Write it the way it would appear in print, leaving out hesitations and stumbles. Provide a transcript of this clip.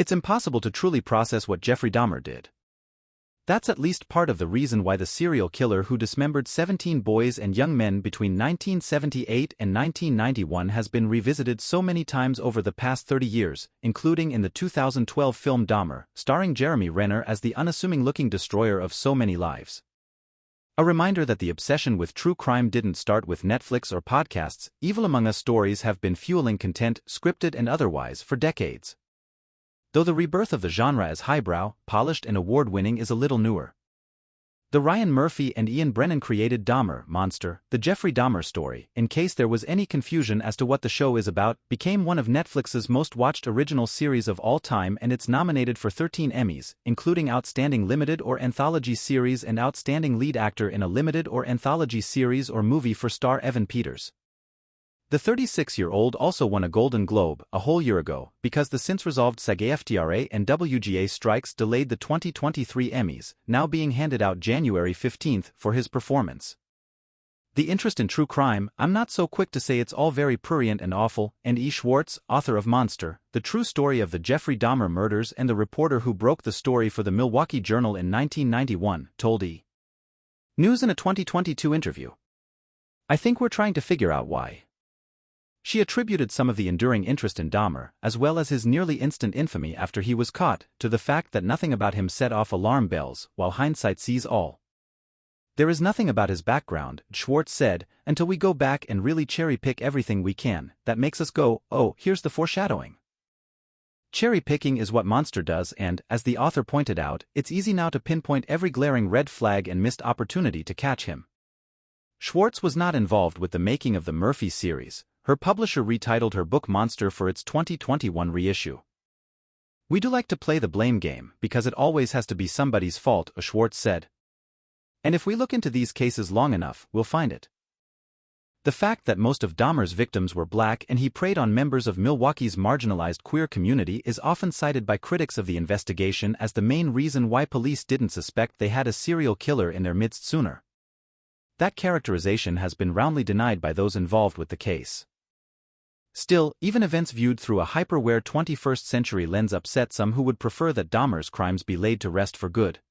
It's impossible to truly process what Jeffrey Dahmer did. That's at least part of the reason why the serial killer who dismembered 17 boys and young men between 1978 and 1991 has been revisited so many times over the past 30 years, including in the 2012 film Dahmer, starring Jeremy Renner as the unassuming-looking destroyer of so many lives. A reminder that the obsession with true crime didn't start with Netflix or podcasts. Evil Among Us stories have been fueling content, scripted and otherwise, for decades. Though the rebirth of the genre as highbrow, polished and award-winning is a little newer. The Ryan Murphy and Ian Brennan created Dahmer, Monster, the Jeffrey Dahmer story, in case there was any confusion as to what the show is about, became one of Netflix's most-watched original series of all time, and it's nominated for 13 Emmys, including Outstanding Limited or Anthology Series and Outstanding Lead Actor in a Limited or Anthology Series or Movie for star Evan Peters. The 36-year-old also won a Golden Globe a whole year ago because the since-resolved SAG-AFTRA and WGA strikes delayed the 2023 Emmys, now being handed out January 15, for his performance. The interest in true crime, I'm not so quick to say it's all very prurient and awful, and E. Schwartz, author of Monster, the true story of the Jeffrey Dahmer murders and the reporter who broke the story for the Milwaukee Journal in 1991, told E! News in a 2022 interview. "I think we're trying to figure out why." She attributed some of the enduring interest in Dahmer, as well as his nearly instant infamy after he was caught, to the fact that nothing about him set off alarm bells, while hindsight sees all. "There is nothing about his background," Schwartz said, "until we go back and really cherry-pick everything we can, that makes us go, oh, here's the foreshadowing." Cherry-picking is what Monster does and, as the author pointed out, it's easy now to pinpoint every glaring red flag and missed opportunity to catch him. Schwartz was not involved with the making of the Murphy series. Her publisher retitled her book Monster for its 2021 reissue. "We do like to play the blame game, because it always has to be somebody's fault," Schwartz said. "And if we look into these cases long enough, we'll find it." The fact that most of Dahmer's victims were black and he preyed on members of Milwaukee's marginalized queer community is often cited by critics of the investigation as the main reason why police didn't suspect they had a serial killer in their midst sooner. That characterization has been roundly denied by those involved with the case. Still, even events viewed through a hyper-aware 21st-century lens upset some who would prefer that Dahmer's crimes be laid to rest for good.